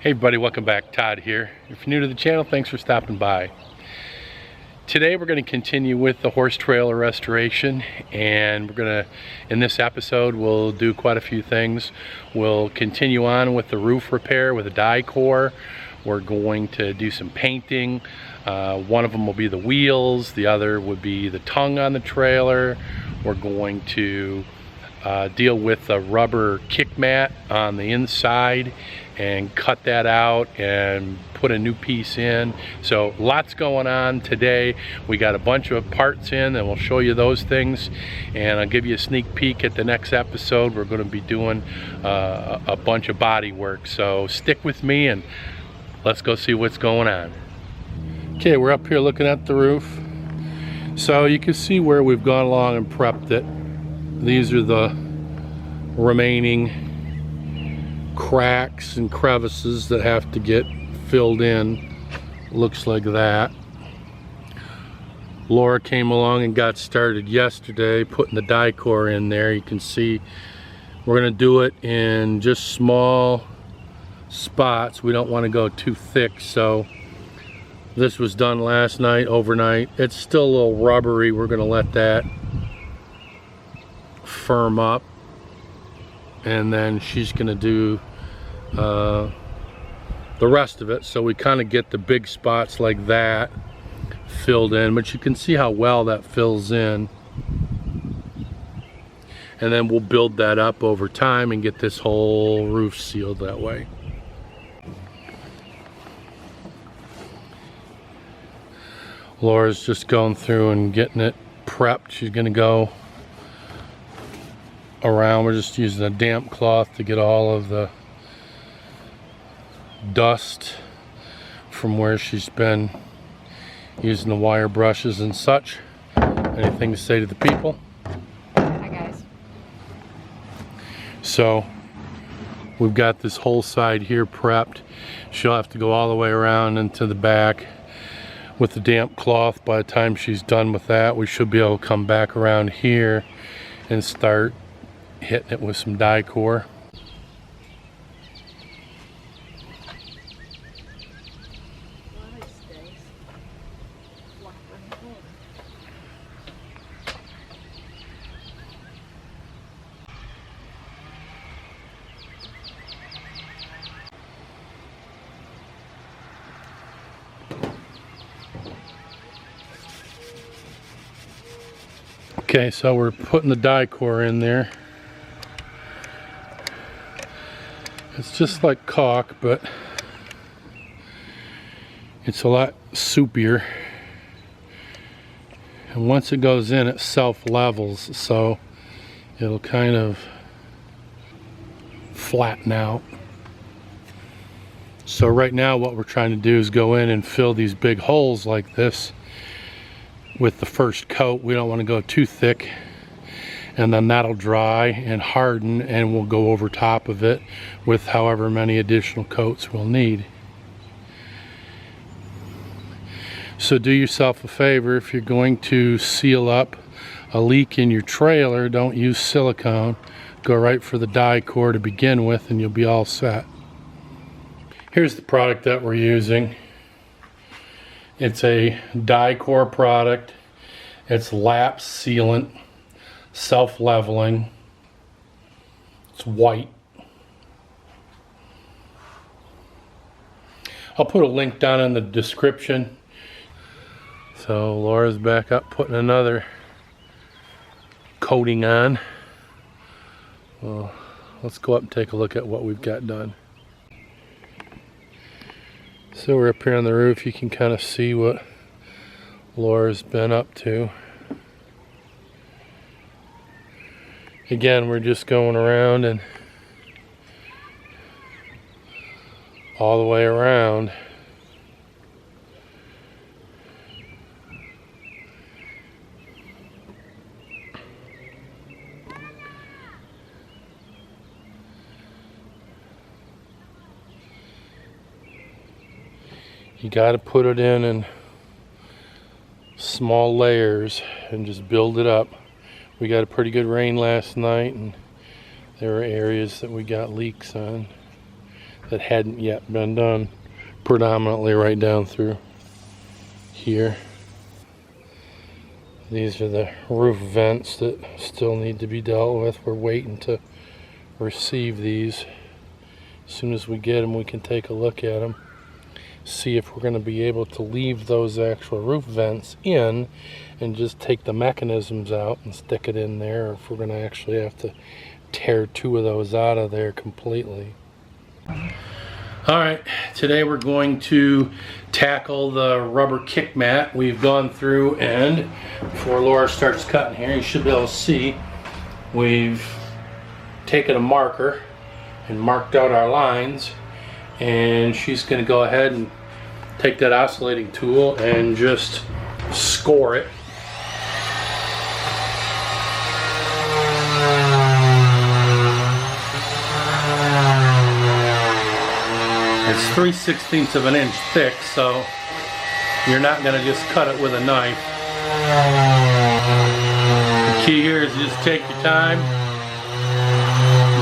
Hey everybody, welcome back. Todd here. If you're new to the channel, thanks for stopping by. Today we're going to continue with the horse trailer restoration, and in this episode we'll do quite a few things. We'll continue on with the roof repair with a Dicor. We're going to do some painting. One of them will be the wheels, the other would be the tongue on the trailer. We're going to deal with a rubber kick mat on the inside and cut that out and put a new piece in. So lots going on today. We got a bunch of parts in and we'll show you those things, and I'll give you a sneak peek at the next episode. We're going to be doing a bunch of body work, so stick with me and let's go see what's going on. Okay, we're up here looking at the roof, so you can see where we've gone along and prepped it. These are the remaining cracks and crevices that have to get filled in. Looks like that. Laura came along and got started yesterday putting the Dicor in there. You can see we're going to do it in just small spots. We don't want to go too thick, so this was done last night, overnight. It's still a little rubbery. We're going to let that firm up, and then she's going to do the rest of it, so we kind of get the big spots like that filled in, but you can see how well that fills in, and then we'll build that up over time and get this whole roof sealed that way. Laura's just going through and getting it prepped. She's going to go around. We're just using a damp cloth to get all of the dust from where she's been using the wire brushes and such. Anything to say to the people? Hi guys. So we've got this whole side here prepped. She'll have to go all the way around into the back with the damp cloth. By the time she's done with that, we should be able to come back around here and start hitting it with some Dicor. Okay, so we're putting the Dicor in there. It's just like caulk, but it's a lot soupier. And once it goes in, it self-levels, so it'll kind of flatten out. So right now what we're trying to do is go in and fill these big holes like this with the first coat. We don't want to go too thick, and then that'll dry and harden, and we'll go over top of it with however many additional coats we'll need. So do yourself a favor, if you're going to seal up a leak in your trailer, don't use silicone. Go right for the Dicor to begin with and you'll be all set. Here's the product that we're using. It's a Dicor product. It's lapse sealant, self-leveling. It's white. I'll put a link down in the description. So Laura's back up putting another coating on. Well, let's go up and take a look at what we've got done. So we're up here on the roof. You can kind of see what Laura's been up to. Again, we're just going around and all the way around. You got to put it in small layers and just build it up. We got a pretty good rain last night, and there are areas that we got leaks on that hadn't yet been done, predominantly right down through here. These are the roof vents that still need to be dealt with. We're waiting to receive these. As soon as we get them, we can take a look at them, see if we're going to be able to leave those actual roof vents in and just take the mechanisms out and stick it in there, or if we're going to actually have to tear 2 of those out of there completely. Alright, today we're going to tackle the rubber kick mat. We've gone through, and before Laura starts cutting here, you should be able to see we've taken a marker and marked out our lines, and she's going to go ahead and take that oscillating tool and just score it. It's 3/16 of an inch thick, so you're not going to just cut it with a knife. The key here is just take your time,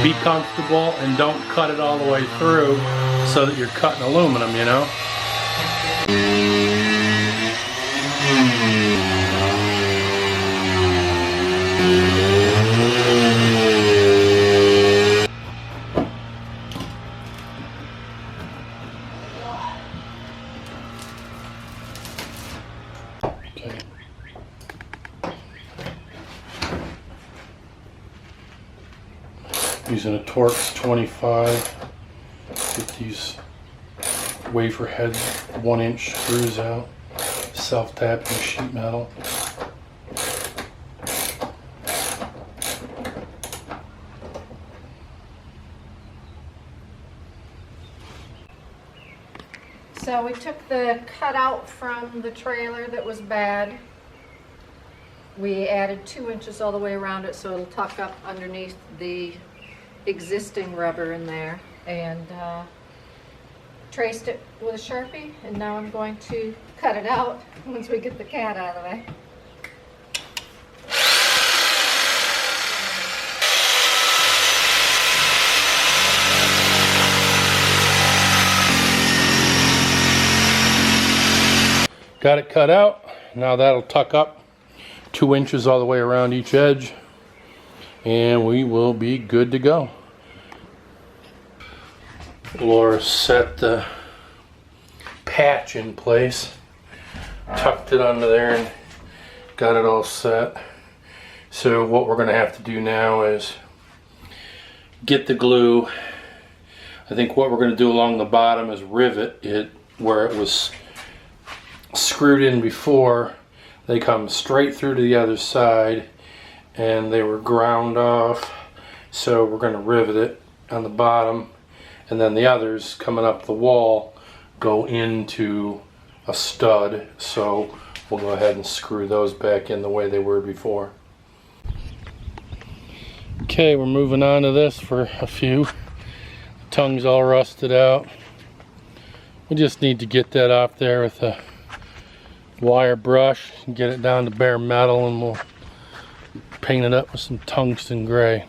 be comfortable, and don't cut it all the way through so that you're cutting aluminum, you know. Using a Torx 25, get these wafer head 1-inch screws out, self-tapping sheet metal. So we took the cutout from the trailer that was bad. We added 2 inches all the way around it so it'll tuck up underneath the existing rubber in there, and traced it with a Sharpie, and now I'm going to cut it out once we get the cat out of the way. Got it cut out. Now that'll tuck up 2 inches all the way around each edge, and we will be good to go. Laura set the patch in place, tucked it under there, and got it all set. So what we're going to have to do now is get the glue. I think what we're going to do along the bottom is rivet it where it was screwed in before. They come straight through to the other side, and they were ground off, so we're going to rivet it on the bottom, and then the others coming up the wall go into a stud, so we'll go ahead and screw those back in the way they were before. Okay, we're moving on to this for a few. The tongue's all rusted out. We just need to get that off there with a wire brush and get it down to bare metal, and we'll paint it up with some tungsten gray.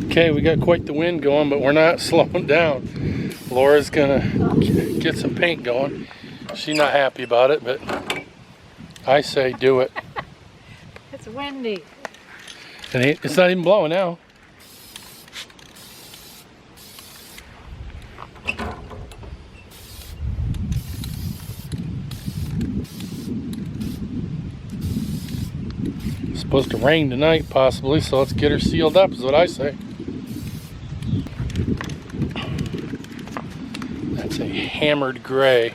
Okay, we got quite the wind going, but we're not slowing down. Laura's gonna get some paint going. She's not happy about it, but I say do it. It's windy. And it's not even blowing now. It's supposed to rain tonight, possibly, so let's get her sealed up, is what I say. That's a hammered gray.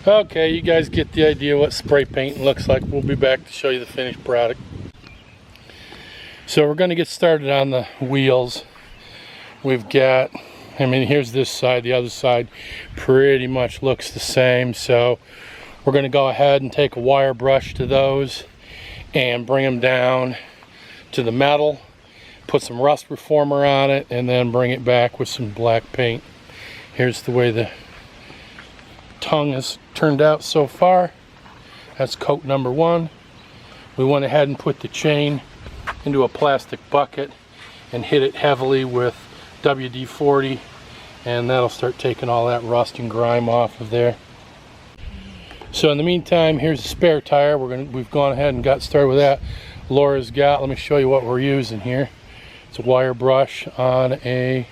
Okay, you guys get the idea what spray paint looks like. We'll be back to show you the finished product. So we're going to get started on the wheels. We've got, I mean, here's this side, the other side pretty much looks the same. So we're going to go ahead and take a wire brush to those, and bring them down to the metal, put some rust reformer on it, and then bring it back with some black paint. Here's the way the tongue has turned out so far. That's coat number 1. We went ahead and put the chain into a plastic bucket and hit it heavily with WD-40, and that'll start taking all that rust and grime off of there. So in the meantime, here's a spare tire. We've gone ahead and got started with that. Laura's got, let me show you what we're using here. It's a wire brush on a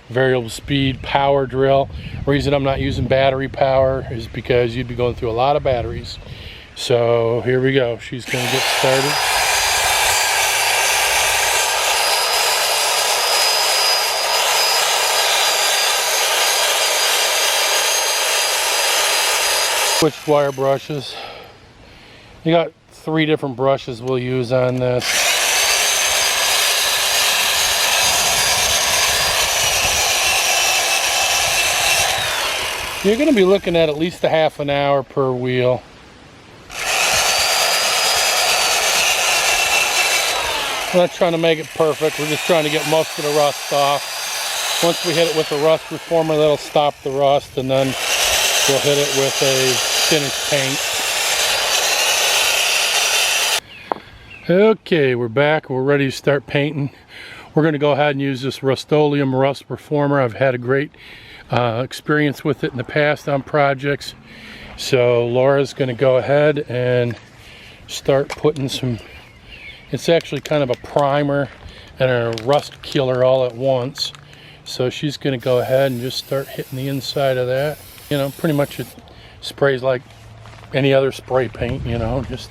variable speed power drill. The reason I'm not using battery power is because you'd be going through a lot of batteries. So here we go. She's going to get started. Switched wire brushes. You got 3 different brushes we'll use on this. You're going to be looking at least a half an hour per wheel. We're not trying to make it perfect, we're just trying to get most of the rust off. Once we hit it with a rust reformer, that'll stop the rust, and then we'll hit it with a finished paint. Okay, we're back. We're ready to start painting. We're going to go ahead and use this Rust-Oleum rust reformer. I've had a great experience with it in the past on projects. So Laura's going to go ahead and start putting some, it's actually kind of a primer and a rust killer all at once. So she's going to go ahead and just start hitting the inside of that. You know, pretty much it sprays like any other spray paint, you know, just.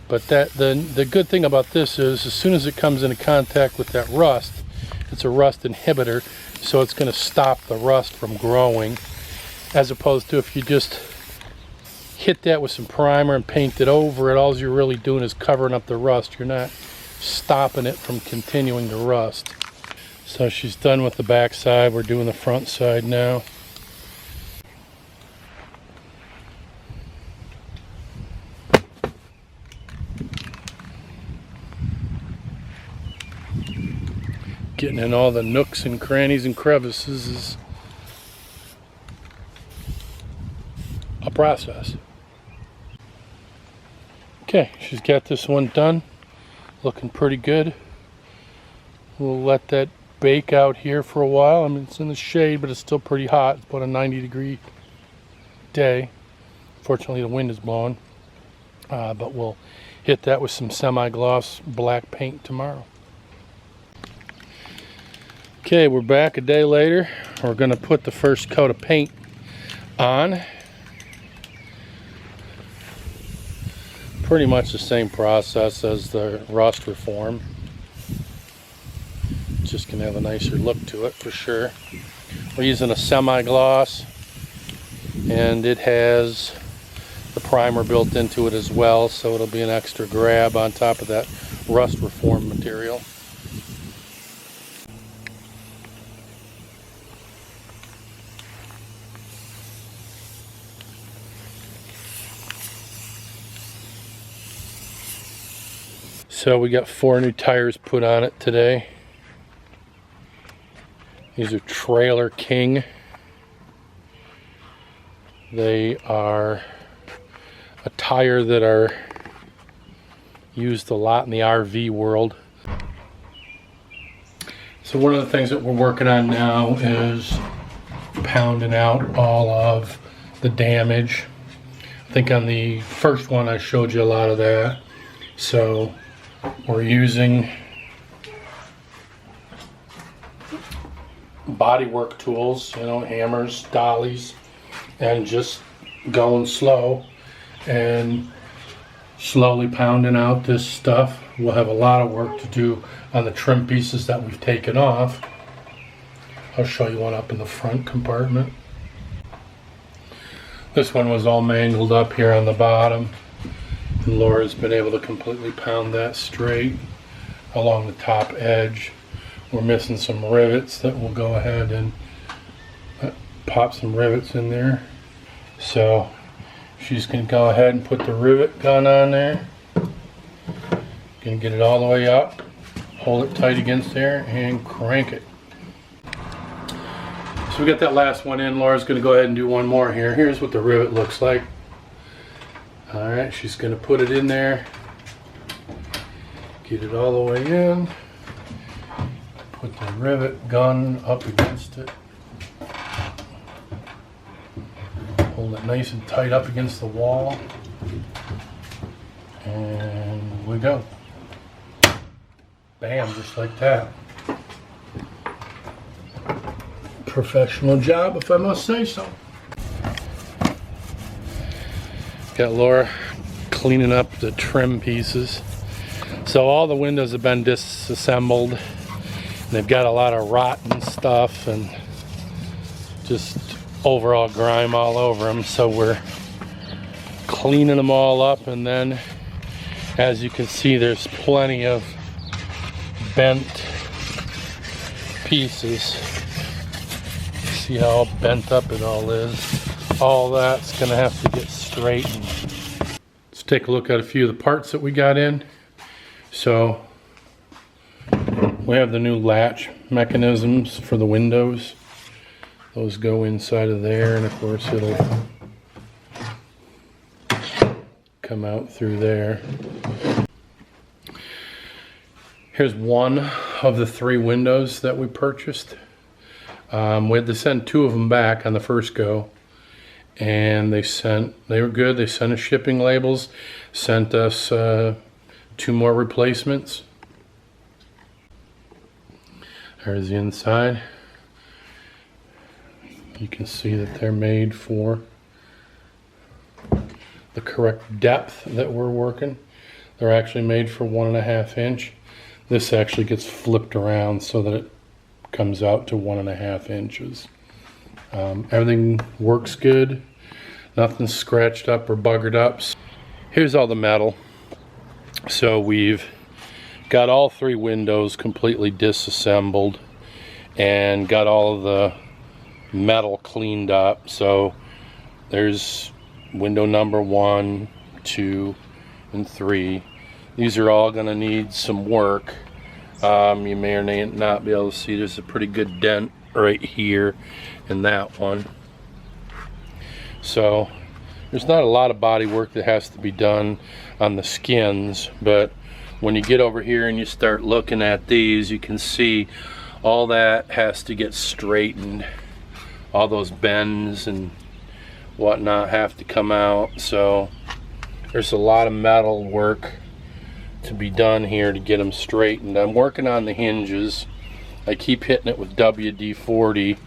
But the good thing about this is, as soon as it comes into contact with that rust, it's a rust inhibitor, so it's going to stop the rust from growing, as opposed to if you just hit that with some primer and paint it over it, all you're really doing is covering up the rust. You're not stopping it from continuing to rust. So she's done with the back side. We're doing the front side now. Getting in all the nooks and crannies and crevices is a process. Okay, she's got this one done. Looking pretty good. We'll let that bake out here for a while. I mean, it's in the shade, but it's still pretty hot. It's about a 90-degree day. Fortunately, the wind is blowing. But we'll hit that with some semi-gloss black paint tomorrow. Okay, we're back a day later. We're going to put the first coat of paint on. Pretty much the same process as the rust reform. Just going to have a nicer look to it for sure. We're using a semi-gloss, and it has the primer built into it as well, so it'll be an extra grab on top of that rust reform material. So we got 4 new tires put on it today. These are Trailer King. They are a tire that are used a lot in the RV world. So one of the things that we're working on now is pounding out all of the damage. I think on the first one I showed you a lot of that. So we're using bodywork tools, you know, hammers, dollies, and just going slow and slowly pounding out this stuff. We'll have a lot of work to do on the trim pieces that we've taken off. I'll show you one up in the front compartment. This one was all mangled up here on the bottom. And Laura's been able to completely pound that straight along the top edge. We're missing some rivets that we'll go ahead and pop some rivets in there. So she's going to go ahead and put the rivet gun on there. Gonna get it all the way up, hold it tight against there, and crank it. So we got that last one in. Laura's gonna go ahead and do one more here. Here's what the rivet looks like. All right, she's gonna put it in there, get it all the way in, put the rivet gun up against it, hold it nice and tight up against the wall, and we go. Bam, just like that. Professional job, if I must say so. Got Laura cleaning up the trim pieces. So all the windows have been disassembled. And they've got a lot of rotten stuff and just overall grime all over them. So we're cleaning them all up, and then as you can see, there's plenty of bent pieces. See how bent up it all is. All that's gonna have to get straightened. Let's take a look at a few of the parts that we got in. So we have the new latch mechanisms for the windows. Those go inside of there, and of course it'll come out through there. Here's one of the 3 windows that we purchased. We had to send 2 of them back on the first go, and they were good. They sent us shipping labels, sent us 2 more replacements. There's the inside. You can see that they're made for the correct depth that we're working. They're actually made for 1.5 inch. This actually gets flipped around so that it comes out to 1.5 inches. Everything works good. Nothing's scratched up or buggered up. Here's all the metal. So we've got all 3 windows completely disassembled and got all of the metal cleaned up. So there's window number 1, 2, and 3. These are all going to need some work. You may or may not be able to see there's a pretty good dent right here in that one. So there's not a lot of body work that has to be done on the skins, but when you get over here and you start looking at these, you can see all that has to get straightened. All those bends and whatnot have to come out. So there's a lot of metal work to be done here to get them straightened. I'm working on the hinges. I keep hitting it with WD-40.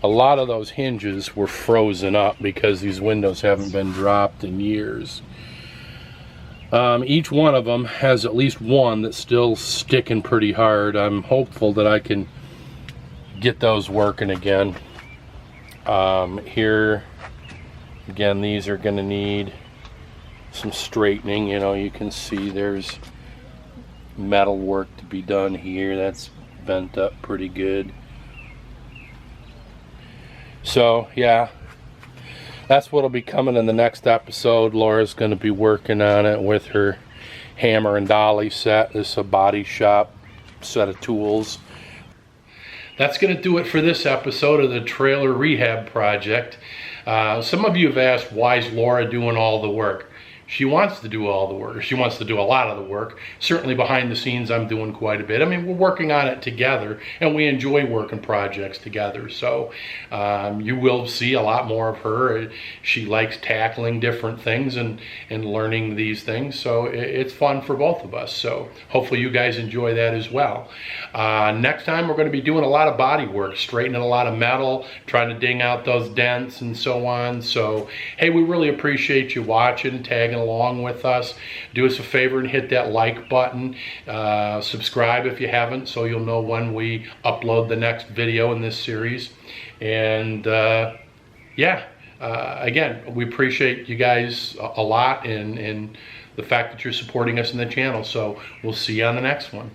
A lot of those hinges were frozen up because these windows haven't been dropped in years. Each one of them has at least one that's still sticking pretty hard. I'm hopeful that I can get those working again. Here again, these are going to need some straightening. You know, you can see there's metal work to be done here. That's bent up pretty good. So yeah, that's what'll be coming in the next episode. Laura's going to be working on it with her hammer and dolly set. This is a body shop set of tools. That's going to do it for this episode of the trailer rehab project. Some of you have asked, why is Laura doing all the work? She wants to do all the work. She wants to do a lot of the work. Certainly behind the scenes, I'm doing quite a bit. I mean, we're working on it together, and we enjoy working projects together. So you will see a lot more of her. She likes tackling different things and learning these things. So it's fun for both of us. So hopefully you guys enjoy that as well. Next time, we're going to be doing a lot of body work, straightening a lot of metal, trying to ding out those dents and so on. So, hey, we really appreciate you watching and tagging along with us. Do us a favor and hit that like button. Subscribe if you haven't, so you'll know when we upload the next video in this series. And yeah, again, we appreciate you guys a lot, and the fact that you're supporting us in the channel. So we'll see you on the next one.